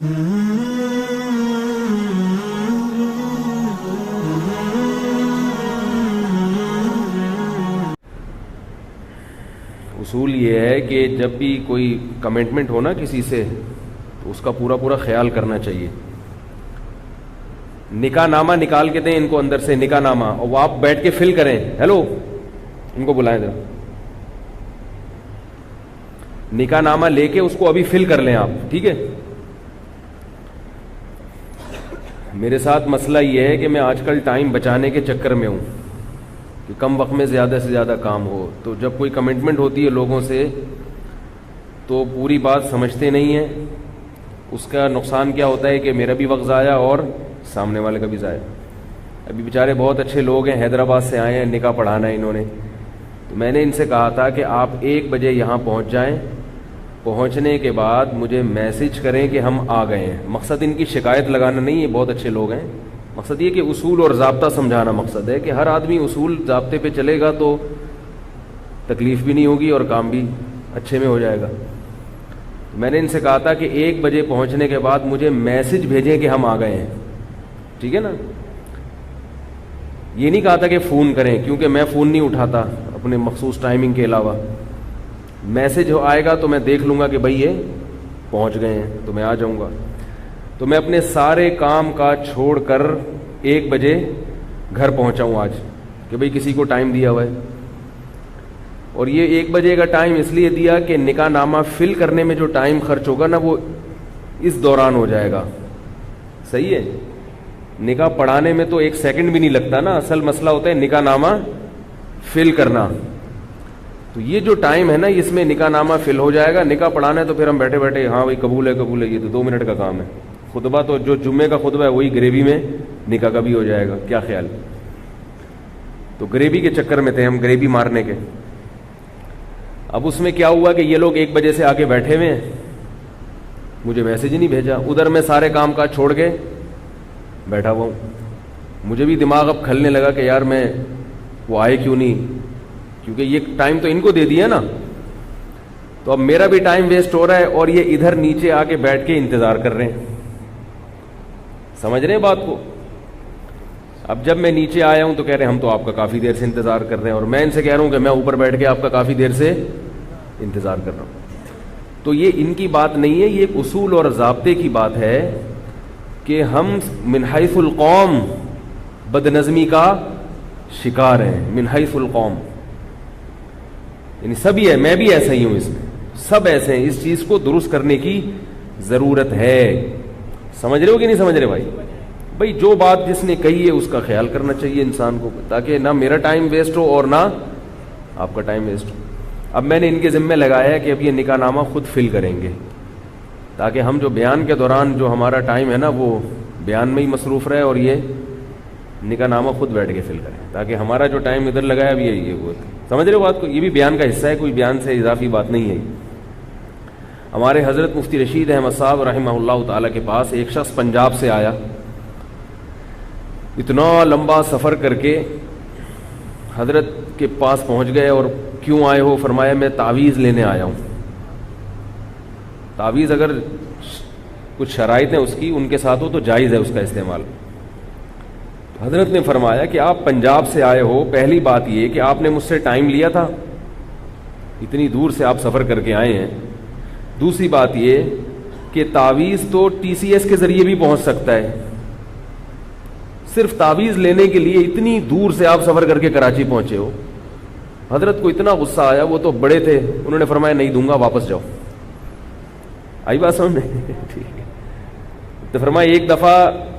اصول یہ ہے کہ جب بھی کوئی کمٹمنٹ ہو نا کسی سے تو اس کا پورا پورا خیال کرنا چاہیے. نکاح نامہ نکال کے دیں ان کو اندر سے, نکاح نامہ, اور وہ آپ بیٹھ کے فل کریں. ہیلو, ان کو بلائیں ذرا. نکاح نامہ لے کے اس کو ابھی فل کر لیں آپ, ٹھیک ہے. میرے ساتھ مسئلہ یہ ہے کہ میں آج کل ٹائم بچانے کے چکر میں ہوں کہ کم وقت میں زیادہ سے زیادہ کام ہو. تو جب کوئی کمٹمنٹ ہوتی ہے لوگوں سے تو پوری بات سمجھتے نہیں ہیں. اس کا نقصان کیا ہوتا ہے کہ میرا بھی وقت ضائع اور سامنے والے کا بھی ضائع. ابھی بیچارے بہت اچھے لوگ ہیں, حیدرآباد سے آئے ہیں, نکاح پڑھانا ہے انہوں نے. تو میں نے ان سے کہا تھا کہ آپ 1 بجے یہاں پہنچ جائیں, پہنچنے کے بعد مجھے میسج کریں کہ ہم آ گئے ہیں. مقصد ان کی شکایت لگانا نہیں ہے, بہت اچھے لوگ ہیں. مقصد یہ کہ اصول اور ضابطہ سمجھانا مقصد ہے کہ ہر آدمی اصول ضابطے پہ چلے گا تو تکلیف بھی نہیں ہوگی اور کام بھی اچھے میں ہو جائے گا. میں نے ان سے کہا تھا کہ 1 بجے پہنچنے کے بعد مجھے میسج بھیجیں کہ ہم آ گئے ہیں, ٹھیک ہے نا. یہ نہیں کہا تھا کہ فون کریں, کیونکہ میں فون نہیں اٹھاتا اپنے مخصوص ٹائمنگ کے علاوہ. میسج آئے گا تو میں دیکھ لوں گا کہ بھائی یہ پہنچ گئے ہیں تو میں آ جاؤں گا. تو میں اپنے سارے کام کا چھوڑ کر 1 بجے گھر پہنچا ہوں آج کہ بھائی کسی کو ٹائم دیا ہوا ہے. اور یہ 1 بجے کا ٹائم اس لیے دیا کہ نکاح نامہ فل کرنے میں جو ٹائم خرچ ہوگا نا وہ اس دوران ہو جائے گا. صحیح ہے. نکاح پڑھانے میں تو 1 سیکنڈ بھی نہیں لگتا نا, اصل مسئلہ ہوتا ہے نکاح نامہ فل کرنا. تو یہ جو ٹائم ہے نا اس میں نکاح نامہ فل ہو جائے گا. نکاح پڑھانا ہے تو پھر ہم بیٹھے بیٹھے ہاں بھائی قبول ہے قبول ہے, یہ تو 2 منٹ کا کام ہے. خطبہ تو جو جمعے کا خطبہ ہے وہی گریوی میں نکاح کا بھی ہو جائے گا. کیا خیال؟ تو گریوی کے چکر میں تھے ہم, گریوی مارنے کے. اب اس میں کیا ہوا کہ یہ لوگ 1 بجے سے آ کے بیٹھے ہوئے ہیں, مجھے میسج ہی نہیں بھیجا. ادھر میں سارے کام کاج چھوڑ کے بیٹھا ہوا ہوں. مجھے بھی دماغ اب کھلنے لگا کہ یار میں وہ آئے کیوں نہیں, کیونکہ یہ ٹائم تو ان کو دے دیا نا. تو اب میرا بھی ٹائم ویسٹ ہو رہا ہے اور یہ ادھر نیچے آ کے بیٹھ کے انتظار کر رہے ہیں. سمجھ رہے ہیں بات کو؟ اب جب میں نیچے آیا ہوں تو کہہ رہے ہیں ہم تو آپ کا کافی دیر سے انتظار کر رہے ہیں, اور میں ان سے کہہ رہا ہوں کہ میں اوپر بیٹھ کے آپ کا کافی دیر سے انتظار کر رہا ہوں. تو یہ ان کی بات نہیں ہے, یہ ایک اصول اور ضابطے کی بات ہے کہ ہم من حیث القوم بد نظمی کا شکار ہیں. من حیث القوم یعنی سبھی ہے, میں بھی ایسا ہی ہوں, اس میں سب ایسے ہیں. اس چیز کو درست کرنے کی ضرورت ہے. سمجھ رہے ہو کہ نہیں سمجھ رہے بھائی؟ بھائی جو بات جس نے کہی ہے اس کا خیال کرنا چاہیے انسان کو, تاکہ نہ میرا ٹائم ویسٹ ہو اور نہ آپ کا ٹائم ویسٹ ہو. اب میں نے ان کے ذمہ لگایا ہے کہ اب یہ نکاح نامہ خود فل کریں گے, تاکہ ہم جو بیان کے دوران جو ہمارا ٹائم ہے نا وہ بیان میں ہی مصروف رہے, اور یہ نکاح نامہ خود بیٹھ کے فل کریں, تاکہ ہمارا جو ٹائم ادھر لگایا اب یہ وہ. سمجھ رہے ہو بات کو؟ یہ بھی بیان کا حصہ ہے, کوئی بیان سے اضافی بات نہیں ہے. ہمارے حضرت مفتی رشید احمد صاحب رحمہ اللہ تعالیٰ کے پاس ایک شخص پنجاب سے آیا, اتنا لمبا سفر کر کے حضرت کے پاس پہنچ گئے. اور کیوں آئے ہو؟ فرمایا میں تعویذ لینے آیا ہوں. تعویذ اگر کچھ شرائط ہیں اس کی ان کے ساتھ ہو تو جائز ہے اس کا استعمال. حضرت نے فرمایا کہ آپ پنجاب سے آئے ہو, پہلی بات یہ کہ آپ نے مجھ سے ٹائم لیا تھا, اتنی دور سے آپ سفر کر کے آئے ہیں. دوسری بات یہ کہ تعویذ تو TCS کے ذریعے بھی پہنچ سکتا ہے. صرف تعویذ لینے کے لیے اتنی دور سے آپ سفر کر کے کراچی پہنچے ہو. حضرت کو اتنا غصہ آیا, وہ تو بڑے تھے, انہوں نے فرمایا نہیں دوں گا, واپس جاؤ. آئی بات سمجھ میں؟ ٹھیک ہے. تو فرمایا ایک دفعہ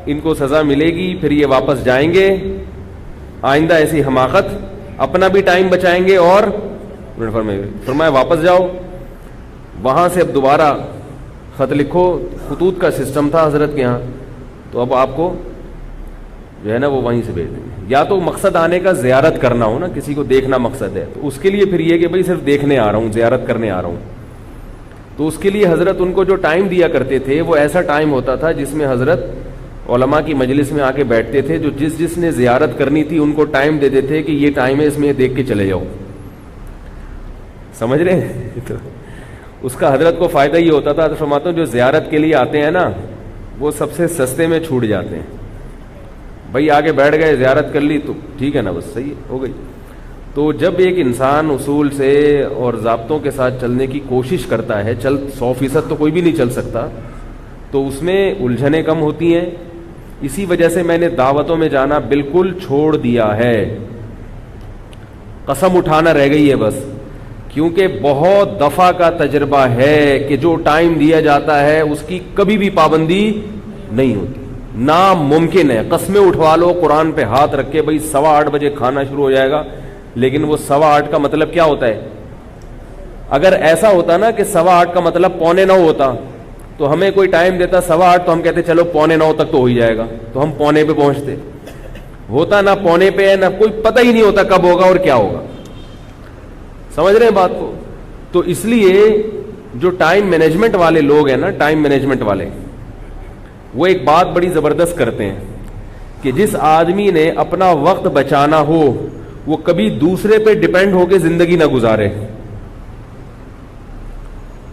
ان کو سزا ملے گی, پھر یہ واپس جائیں گے, آئندہ ایسی حماقت, اپنا بھی ٹائم بچائیں گے. اور انہوں نے فرمایا واپس جاؤ, وہاں سے اب دوبارہ خط لکھو. خطوط کا سسٹم تھا حضرت کے ہاں, تو اب آپ کو جو ہے نا وہ وہیں سے بھیج دیں گے. یا تو مقصد آنے کا زیارت کرنا ہو نا, کسی کو دیکھنا مقصد ہے, تو اس کے لیے پھر یہ کہ بھائی صرف دیکھنے آ رہا ہوں, زیارت کرنے آ رہا ہوں. تو اس کے لیے حضرت ان کو جو ٹائم دیا کرتے تھے وہ ایسا ٹائم ہوتا تھا جس میں حضرت علماء کی مجلس میں آ کے بیٹھتے تھے. جو جس نے زیارت کرنی تھی ان کو ٹائم دیتے تھے کہ یہ ٹائم ہے, اس میں دیکھ کے چلے جاؤ. سمجھ رہے ہیں؟ تو اس کا حضرت کو فائدہ یہ ہوتا تھا. تو فرماتا ہوں جو زیارت کے لیے آتے ہیں نا وہ سب سے سستے میں چھوٹ جاتے ہیں. بھائی آگے بیٹھ گئے, زیارت کر لی تو ٹھیک ہے نا, بس صحیح ہو گئی. تو جب ایک انسان اصول سے اور ضابطوں کے ساتھ چلنے کی کوشش کرتا ہے, 100% تو کوئی بھی نہیں چل سکتا, تو اس میں الجھنیں کم ہوتی ہیں. اسی وجہ سے میں نے دعوتوں میں جانا بالکل چھوڑ دیا ہے, قسم اٹھانا رہ گئی ہے بس, کیونکہ بہت دفعہ کا تجربہ ہے کہ جو ٹائم دیا جاتا ہے اس کی کبھی بھی پابندی نہیں ہوتی, ناممکن ہے. قسمیں اٹھوا لو قرآن پہ ہاتھ رکھ کے, بھائی 8:15 بجے کھانا شروع ہو جائے گا, لیکن وہ 8:15 کا مطلب کیا ہوتا ہے؟ اگر ایسا ہوتا نا کہ 8:15 کا مطلب 8:45 ہوتا, تو ہمیں کوئی ٹائم دیتا 8:15 تو ہم کہتے چلو 8:45 تک تو ہو ہی جائے گا, تو ہم 8:45 پہ پہنچتے. ہوتا نہ 8:45 پہ ہے, نہ کوئی پتہ ہی نہیں ہوتا کب ہوگا اور کیا ہوگا. سمجھ رہے ہیں بات کو؟ تو اس لیے جو ٹائم مینجمنٹ والے لوگ ہیں نا, ٹائم مینجمنٹ والے, وہ ایک بات بڑی زبردست کرتے ہیں کہ جس آدمی نے اپنا وقت بچانا ہو وہ کبھی دوسرے پہ ڈیپینڈ ہو کے زندگی نہ گزارے.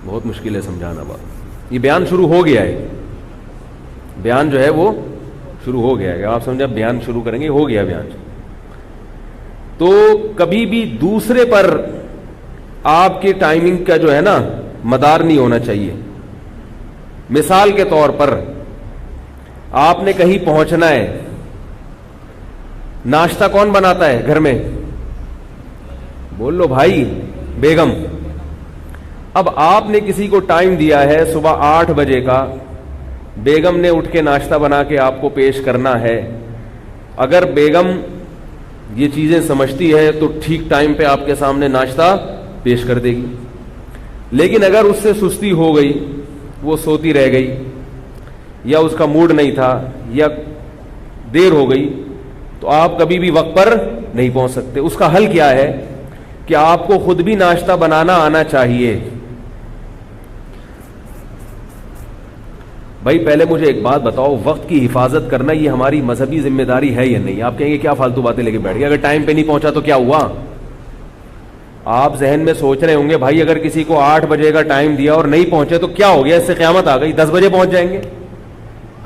بہت مشکل ہے سمجھانا بات. یہ بیان شروع ہو گیا ہے, بیان جو ہے وہ شروع ہو گیا ہے. آپ سمجھا بیان شروع کریں گے, ہو گیا بیان. تو کبھی بھی دوسرے پر آپ کی ٹائمنگ کا جو ہے نا مدار نہیں ہونا چاہیے. مثال کے طور پر آپ نے کہیں پہنچنا ہے, ناشتہ کون بناتا ہے گھر میں؟ بول لو بھائی, بیگم. اب آپ نے کسی کو ٹائم دیا ہے صبح 8 بجے کا, بیگم نے اٹھ کے ناشتہ بنا کے آپ کو پیش کرنا ہے. اگر بیگم یہ چیزیں سمجھتی ہے تو ٹھیک ٹائم پہ آپ کے سامنے ناشتہ پیش کر دے گی. لیکن اگر اس سے سستی ہو گئی, وہ سوتی رہ گئی, یا اس کا موڈ نہیں تھا, یا دیر ہو گئی, تو آپ کبھی بھی وقت پر نہیں پہنچ سکتے. اس کا حل کیا ہے کہ آپ کو خود بھی ناشتہ بنانا آنا چاہیے. بھائی پہلے مجھے ایک بات بتاؤ, وقت کی حفاظت کرنا یہ ہماری مذہبی ذمہ داری ہے یا نہیں؟ آپ کہیں گے کیا فالتو باتیں لے کے بیٹھ گئے, اگر ٹائم پہ نہیں پہنچا تو کیا ہوا؟ آپ ذہن میں سوچ رہے ہوں گے بھائی اگر کسی کو 8 بجے کا ٹائم دیا اور نہیں پہنچے تو کیا ہو گیا, اس سے قیامت آ گئی, 10 بجے پہنچ جائیں گے.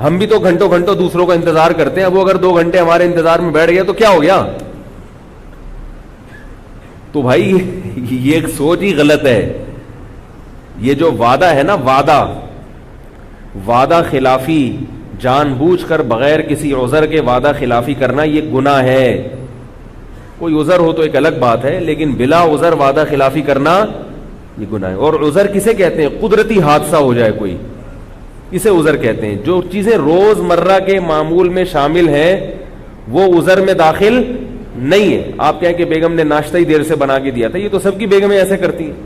ہم بھی تو گھنٹوں گھنٹوں دوسروں کا انتظار کرتے ہیں, وہ اگر 2 گھنٹے ہمارے انتظار میں بیٹھ گیا تو کیا ہو گیا؟ تو بھائی یہ ایک سوچ ہی غلط ہے. یہ جو وعدہ ہے نا, وعدہ خلافی, جان بوجھ کر بغیر کسی عذر کے وعدہ خلافی کرنا یہ گناہ ہے. کوئی عذر ہو تو ایک الگ بات ہے, لیکن بلا عذر وعدہ خلافی کرنا یہ گناہ ہے. اور عذر کسے کہتے ہیں؟ قدرتی حادثہ ہو جائے کوئی, اسے عذر کہتے ہیں. جو چیزیں روز مرہ کے معمول میں شامل ہیں وہ عذر میں داخل نہیں ہے. آپ کہیں کہ بیگم نے ناشتہ ہی دیر سے بنا کے دیا تھا, یہ تو سب کی بیگمیں ایسے کرتی ہیں.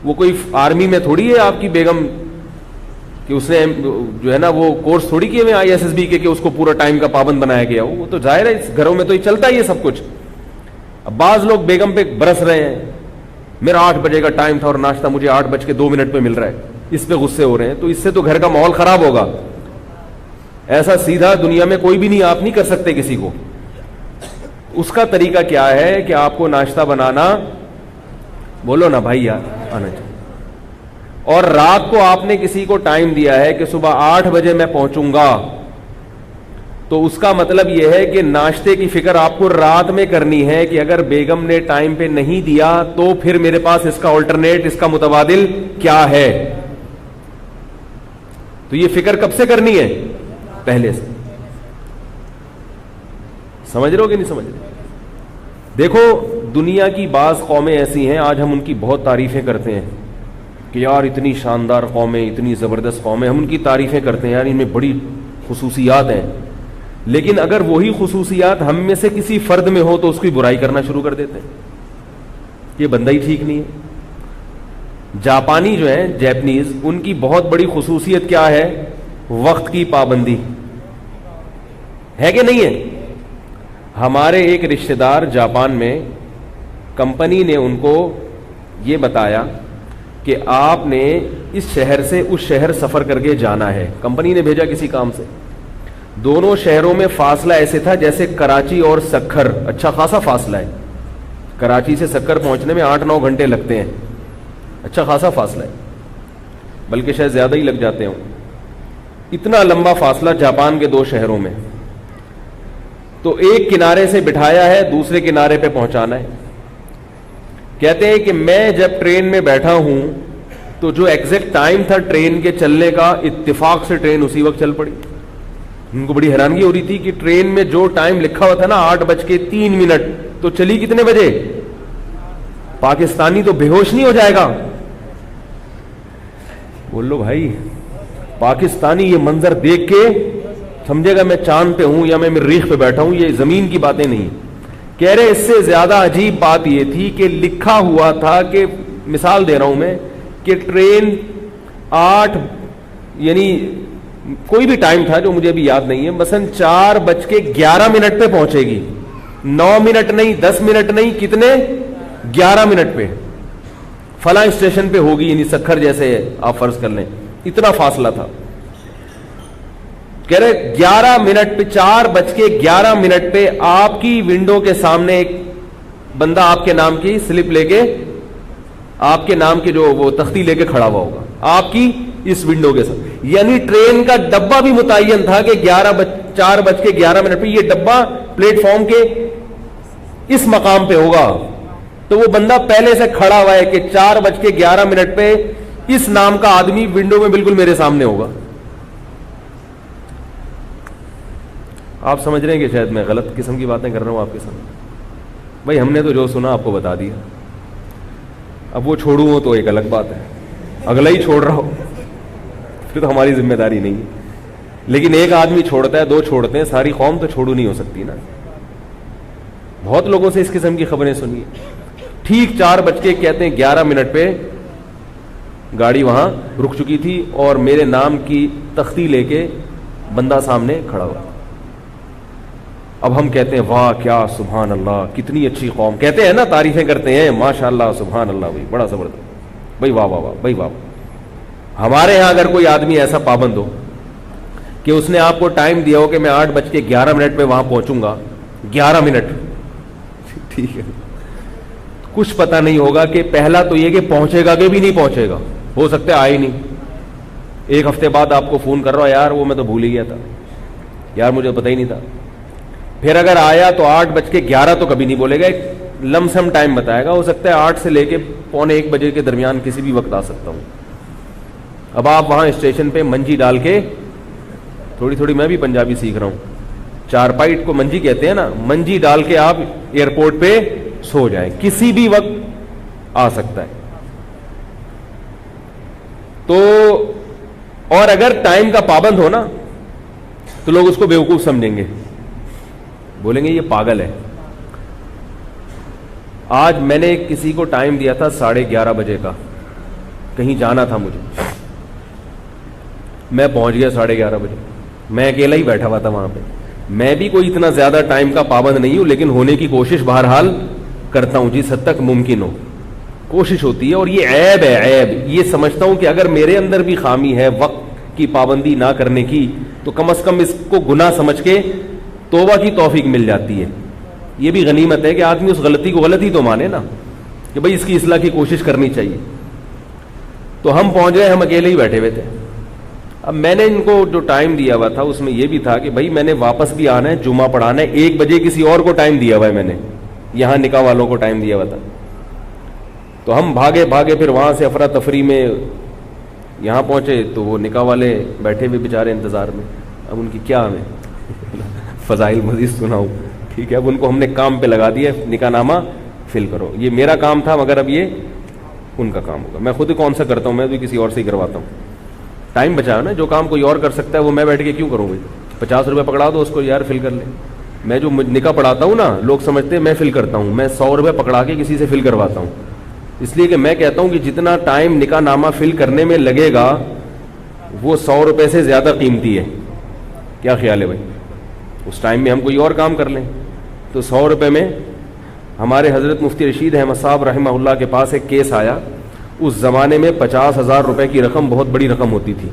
وہ کوئی آرمی میں تھوڑی ہے آپ کی بیگم کہ اس نے جو ہے نا وہ کورس تھوڑی کیے ہوئے ISSB کے کہ اس کو پورا ٹائم کا پابند بنایا گیا. وہ تو ظاہر ہے اس گھروں میں تو یہ چلتا ہے یہ سب کچھ. اب بعض لوگ بیگم پہ برس رہے ہیں, میرا 8 بجے کا ٹائم تھا اور ناشتہ مجھے 8:02 پہ مل رہا ہے, اس پہ غصے ہو رہے ہیں. تو اس سے تو گھر کا ماحول خراب ہوگا. ایسا سیدھا دنیا میں کوئی بھی نہیں, آپ نہیں کر سکتے کسی کو. اس کا طریقہ کیا ہے کہ آپ کو ناشتہ بنانا, بولو نا بھائی یار, آنا چاہیے. اور رات کو آپ نے کسی کو ٹائم دیا ہے کہ صبح 8 بجے میں پہنچوں گا, تو اس کا مطلب یہ ہے کہ ناشتے کی فکر آپ کو رات میں کرنی ہے کہ اگر بیگم نے ٹائم پہ نہیں دیا تو پھر میرے پاس اس کا آلٹرنیٹ, اس کا متبادل کیا ہے. تو یہ فکر کب سے کرنی ہے؟ پہلے سے. سمجھ رہے ہو کہ نہیں سمجھ رہے؟ دیکھو دنیا کی بعض قومیں ایسی ہیں, آج ہم ان کی بہت تعریفیں کرتے ہیں کہ یار اتنی شاندار قومیں, اتنی زبردست قومیں, ہم ان کی تعریفیں کرتے ہیں, یار ان میں بڑی خصوصیات ہیں. لیکن اگر وہی خصوصیات ہم میں سے کسی فرد میں ہو تو اس کی برائی کرنا شروع کر دیتے ہیں, یہ بندہ ہی ٹھیک نہیں ہے. جاپانی جو ہیں, جیپنیز, ان کی بہت بڑی خصوصیت کیا ہے؟ وقت کی پابندی ہے کہ نہیں ہے؟ ہمارے ایک رشتہ دار جاپان میں, کمپنی نے ان کو یہ بتایا کہ آپ نے اس شہر سے اس شہر سفر کر کے جانا ہے. کمپنی نے بھیجا کسی کام سے. دونوں شہروں میں فاصلہ ایسے تھا جیسے کراچی اور سکھر, اچھا خاصا فاصلہ ہے. کراچی سے سکھر پہنچنے میں 8-9 گھنٹے لگتے ہیں, اچھا خاصا فاصلہ ہے, بلکہ شاید زیادہ ہی لگ جاتے ہوں. اتنا لمبا فاصلہ جاپان کے 2 شہروں میں. تو ایک کنارے سے بٹھایا ہے, دوسرے کنارے پہ پہنچانا ہے. کہتے ہیں کہ میں جب ٹرین میں بیٹھا ہوں تو جو ایگزیکٹ ٹائم تھا ٹرین کے چلنے کا, اتفاق سے ٹرین اسی وقت چل پڑی. ان کو بڑی حیرانگی ہو رہی تھی کہ ٹرین میں جو ٹائم لکھا ہوا تھا نا 8:03 تو چلی کتنے بجے؟ پاکستانی تو بے ہوش نہیں ہو جائے گا. بولو بھائی, پاکستانی یہ منظر دیکھ کے سمجھے گا میں چاند پہ ہوں یا میں مریخ پہ بیٹھا ہوں. یہ زمین کی باتیں نہیں. کہہ رہے اس سے زیادہ عجیب بات یہ تھی کہ لکھا ہوا تھا کہ, مثال دے رہا ہوں میں, کہ ٹرین 8 یعنی کوئی بھی ٹائم تھا جو مجھے ابھی یاد نہیں ہے, مثلا 4:11 پہ پہنچے گی. 9 منٹ نہیں, 10 منٹ نہیں, کتنے؟ 11 منٹ پہ فلاں اسٹیشن پہ ہوگی. یعنی سکھر جیسے آپ فرض کر لیں, اتنا فاصلہ تھا. کہہ رہے 11 منٹ پہ, 4:11 پہ آپ کی ونڈو کے سامنے ایک بندہ آپ کے نام کی سلپ لے کے, آپ کے نام کی جو وہ تختی لے کے کھڑا ہوا ہوگا آپ کی اس ونڈو کے ساتھ. یعنی ٹرین کا ڈبہ بھی متعین تھا کہ 4:11 پہ یہ ڈبہ پلیٹ فارم کے اس مقام پہ ہوگا. تو وہ بندہ پہلے سے کھڑا ہوا ہے کہ 4:11 پہ اس نام کا آدمی ونڈو میں بالکل میرے سامنے ہوگا. آپ سمجھ رہے ہیں کہ شاید میں غلط قسم کی باتیں کر رہا ہوں آپ کے سامنے. بھائی ہم نے تو جو سنا آپ کو بتا دیا. اب وہ چھوڑوں ہو تو ایک الگ بات ہے, اگلا ہی چھوڑ رہا ہو پھر تو ہماری ذمہ داری نہیں ہے. لیکن ایک آدمی چھوڑتا ہے, 2 چھوڑتے ہیں, ساری قوم تو چھوڑو نہیں ہو سکتی نا. بہت لوگوں سے اس قسم کی خبریں سنی. ٹھیک 4:11 پہ گاڑی وہاں رک چکی تھی اور میرے نام کی تختی لے کے بندہ سامنے کھڑا ہوا. اب ہم کہتے ہیں واہ کیا سبحان اللہ, کتنی اچھی قوم. کہتے ہیں نا, تعریفیں کرتے ہیں, ماشاء اللہ سبحان اللہ, بھائی بڑا زبردست, بھائی واہ واہ واہ, بھائی واہ. ہمارے ہاں اگر کوئی آدمی ایسا پابند ہو کہ اس نے آپ کو ٹائم دیا ہو کہ میں 8:11 پہ وہاں پہنچوں گا, 11 منٹ, ٹھیک ہے, کچھ پتہ نہیں ہوگا کہ پہلا تو یہ کہ پہنچے گا کہ بھی نہیں پہنچے گا. ہو سکتا ہے آئے نہیں, 1 ہفتے بعد آپ کو فون کر رہا ہوں, یار وہ میں تو بھول ہی گیا تھا, یار مجھے پتہ ہی نہیں تھا. پھر اگر آیا تو 8:11 تو کبھی نہیں بولے گا, ایک لم سم ٹائم بتائے گا. ہو سکتا ہے 8 سے لے کے 1:15 کے درمیان کسی بھی وقت آ سکتا ہوں. اب آپ وہاں اسٹیشن پہ منجی ڈال کے, تھوڑی تھوڑی میں بھی پنجابی سیکھ رہا ہوں, چارپائی کو منجی کہتے ہیں نا, منجی ڈال کے آپ ایئرپورٹ پہ سو جائیں, کسی بھی وقت آ سکتا ہے. تو اور اگر ٹائم کا پابند ہو نا تو لوگ اس کو بیوقوف سمجھیں گے, بولیں گے یہ پاگل ہے. آج میں نے کسی کو ٹائم دیا تھا 11:30 بجے کا, کہیں جانا تھا مجھے, میں پہنچ گیا 11:30 بجے. میں اکیلا ہی بیٹھا ہوا تھا وہاں پہ. میں بھی کوئی اتنا زیادہ ٹائم کا پابند نہیں ہوں, لیکن ہونے کی کوشش بہرحال کرتا ہوں جس حد تک ممکن ہو, کوشش ہوتی ہے. اور یہ عیب ہے, عیب یہ سمجھتا ہوں کہ اگر میرے اندر بھی خامی ہے وقت کی پابندی نہ کرنے کی, تو کم از کم اس کو گناہ سمجھ کے توبہ کی توفیق مل جاتی ہے. یہ بھی غنیمت ہے کہ آدمی اس غلطی کو غلطی تو مانے نا, کہ بھئی اس کی اصلاح کی کوشش کرنی چاہیے. تو ہم پہنچ گئے, ہم اکیلے ہی بیٹھے ہوئے تھے. اب میں نے ان کو جو ٹائم دیا ہوا تھا اس میں یہ بھی تھا کہ بھائی میں نے واپس بھی آنا ہے, جمعہ پڑھانا ہے. 1 بجے کسی اور کو ٹائم دیا ہوا ہے, میں نے یہاں نکاح والوں کو ٹائم دیا ہوا تھا. تو ہم بھاگے پھر وہاں سے افراتفری میں یہاں پہنچے تو وہ نکاح والے بیٹھے ہوئے بیچارے انتظار میں. اب ان کی کیا ہمیں فضائل مزید سناؤں, ٹھیک ہے. اب ان کو ہم نے کام پہ لگا دیا, نکاح نامہ فل کرو. یہ میرا کام تھا, مگر اب یہ ان کا کام ہوگا. میں خود ہی کون سا کرتا ہوں, میں بھی کسی اور سے ہی کرواتا ہوں. ٹائم بچایا نا, جو کام کوئی اور کر سکتا ہے وہ میں بیٹھ کے کیوں کروں. بھائی 50 روپے پکڑا دو اس کو, یار فل کر لے. میں جو نکاح پڑھاتا ہوں نا, لوگ سمجھتے ہیں میں فل کرتا ہوں, میں 100 روپے پکڑا کے کسی سے فل کرواتا ہوں. اس لیے کہ میں کہتا ہوں کہ جتنا ٹائم نکاح نامہ فل کرنے میں لگے گا وہ 100 روپے سے زیادہ قیمتی ہے. کیا خیال ہے بھائی؟ اس ٹائم میں ہم کوئی اور کام کر لیں تو 100 روپے میں. ہمارے حضرت مفتی رشید احمد صاحب رحمہ اللہ کے پاس ایک کیس آیا. اس زمانے میں 50,000 روپے کی رقم بہت بڑی رقم ہوتی تھی.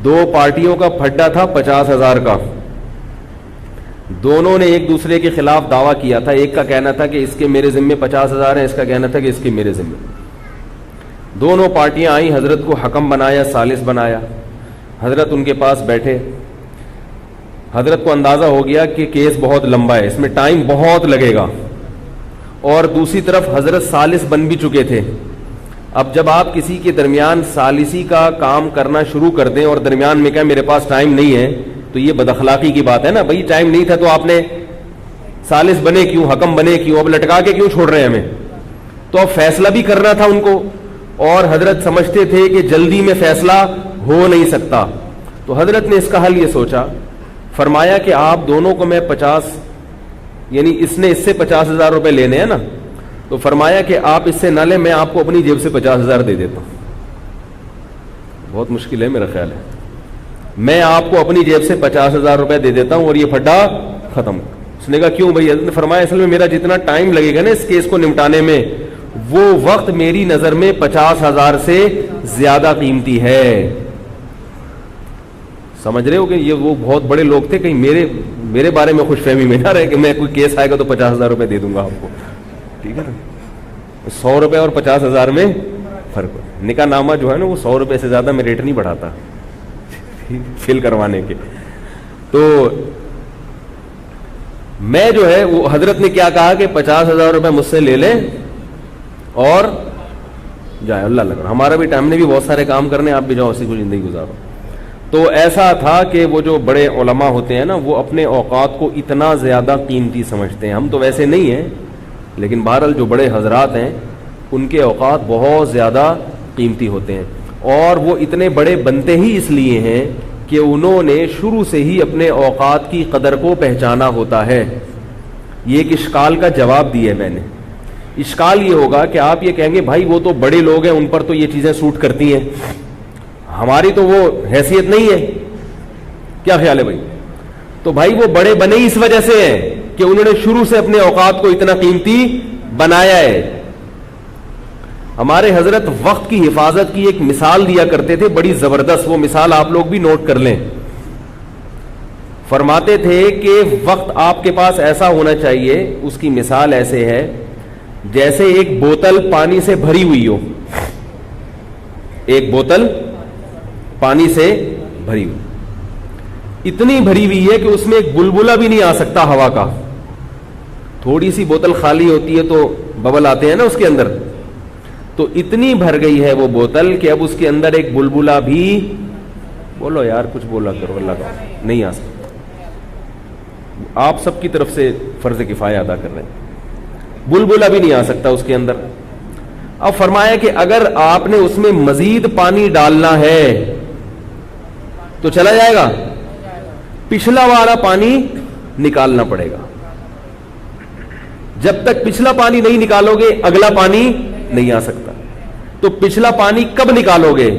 2 پارٹیوں کا پھڈا تھا 50,000 کا. دونوں نے ایک دوسرے کے خلاف دعویٰ کیا تھا. ایک کا کہنا تھا کہ اس کے میرے ذمے 50,000 ہیں, اس کا کہنا تھا کہ اس کے میرے ذمے. دونوں پارٹیاں آئیں, حضرت کو حکم بنایا, ثالث بنایا. حضرت ان کے پاس بیٹھے. حضرت کو اندازہ ہو گیا کہ کیس بہت لمبا ہے, اس میں ٹائم بہت لگے گا, اور دوسری طرف حضرت ثالث بن بھی چکے تھے. اب جب آپ کسی کے درمیان ثالثی کا کام کرنا شروع کر دیں اور درمیان میں کہیں میرے پاس ٹائم نہیں ہے, تو یہ بد اخلاقی کی بات ہے نا. بھائی ٹائم نہیں تھا تو آپ نے ثالث بنے کیوں, حکم بنے کیوں, اب لٹکا کے کیوں چھوڑ رہے ہیں ہمیں؟ تو اب فیصلہ بھی کرنا تھا ان کو, اور حضرت سمجھتے تھے کہ جلدی میں فیصلہ ہو نہیں سکتا. تو حضرت نے اس کا حل یہ سوچا, فرمایا کہ آپ دونوں کو میں 50, یعنی اس نے اس سے 50,000 روپے لینے ہیں نا, تو فرمایا کہ آپ اس سے نہ لیں, میں آپ کو اپنی جیب سے 50,000 دے دیتا ہوں. بہت مشکل ہے میرا خیال ہے. میں آپ کو اپنی جیب سے 50,000 روپے دے دیتا ہوں اور یہ پھڈا ختم. اس نے کہا کیوں بھائی؟ حضرت نے فرمایا اصل میں میرا جتنا ٹائم لگے گا نا اس کیس کو نمٹانے میں, وہ وقت میری نظر میں 50,000 سے زیادہ قیمتی ہے. سمجھ رہے ہو کہ یہ وہ بہت بڑے لوگ تھے, کہیں میرے بارے میں خوش فہمی میں نہ رہے کہ میں کوئی کیس آئے گا تو 50,000 روپے دے دوں گا آپ کو. ٹھیک ہے نا, 100 روپے اور 50,000 میں فرق. نکاح نامہ جو ہے نا وہ 100 روپے سے زیادہ میں ریٹ نہیں بڑھاتا فل کروانے کے. تو میں جو ہے وہ حضرت نے کیا کہا کہ 50,000 روپے مجھ سے لے لیں اور جائے, اللہ اللہ کرو. ہمارا بھی ٹائم نے بھی بہت سارے کام کرنے, آپ بھی جاؤ اسی کو زندگی گزارو. تو ایسا تھا کہ وہ جو بڑے علماء ہوتے ہیں نا, وہ اپنے اوقات کو اتنا زیادہ قیمتی سمجھتے ہیں. ہم تو ویسے نہیں ہیں, لیکن بہرحال جو بڑے حضرات ہیں ان کے اوقات بہت زیادہ قیمتی ہوتے ہیں, اور وہ اتنے بڑے بنتے ہی اس لیے ہیں کہ انہوں نے شروع سے ہی اپنے اوقات کی قدر کو پہچانا ہوتا ہے. یہ ایک اشکال کا جواب دیا ہے میں نے. اشکال یہ ہوگا کہ آپ یہ کہیں گے بھائی وہ تو بڑے لوگ ہیں, ان پر تو یہ چیزیں سوٹ کرتی ہیں, ہماری تو وہ حیثیت نہیں ہے. کیا خیال ہے بھائی؟ تو بھائی وہ بڑے بنے ہی اس وجہ سے ہیں کہ انہوں نے شروع سے اپنے اوقات کو اتنا قیمتی بنایا ہے. ہمارے حضرت وقت کی حفاظت کی ایک مثال دیا کرتے تھے, بڑی زبردست. وہ مثال آپ لوگ بھی نوٹ کر لیں. فرماتے تھے کہ وقت آپ کے پاس ایسا ہونا چاہیے, اس کی مثال ایسے ہے جیسے ایک بوتل پانی سے بھری ہوئی ہو. ایک بوتل پانی سے بھری ہوئی, اتنی بھری ہوئی ہے کہ اس میں ایک بلبلہ بھی نہیں آ سکتا ہوا کا. تھوڑی سی بوتل خالی ہوتی ہے تو ببل آتے ہیں نا اس کے اندر. تو اتنی بھر گئی ہے وہ بوتل کہ اب اس کے اندر ایک بلبلہ بھی, بولو یار کچھ بولا کرو, اللہ کا نہیں آ سکتا. آپ سب کی طرف سے فرض کفایہ ادا کر رہے ہیں. بلبلہ بھی نہیں آ سکتا اس کے اندر. اب فرمایا کہ اگر آپ نے اس میں مزید پانی ڈالنا ہے تو چلا جائے گا, پچھلا والا پانی نکالنا پڑے گا. جب تک پچھلا پانی نہیں نکالو گے اگلا پانی نہیں آ سکتا. تو پچھلا پانی کب نکالو گے؟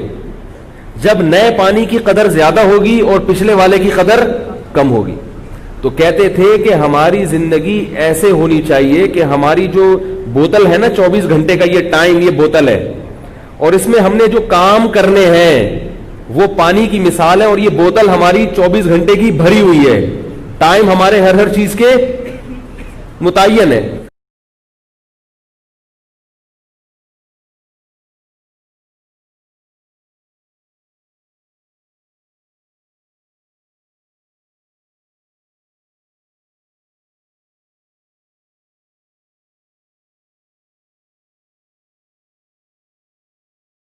جب نئے پانی کی قدر زیادہ ہوگی اور پچھلے والے کی قدر کم ہوگی. تو کہتے تھے کہ ہماری زندگی ایسے ہونی چاہیے کہ ہماری جو بوتل ہے نا 24 گھنٹے کا یہ ٹائم, یہ بوتل ہے, اور اس میں ہم نے جو کام کرنے ہیں وہ پانی کی مثال ہے, اور یہ بوتل ہماری 24 گھنٹے کی بھری ہوئی ہے. ٹائم ہمارے ہر چیز کے متعین ہے.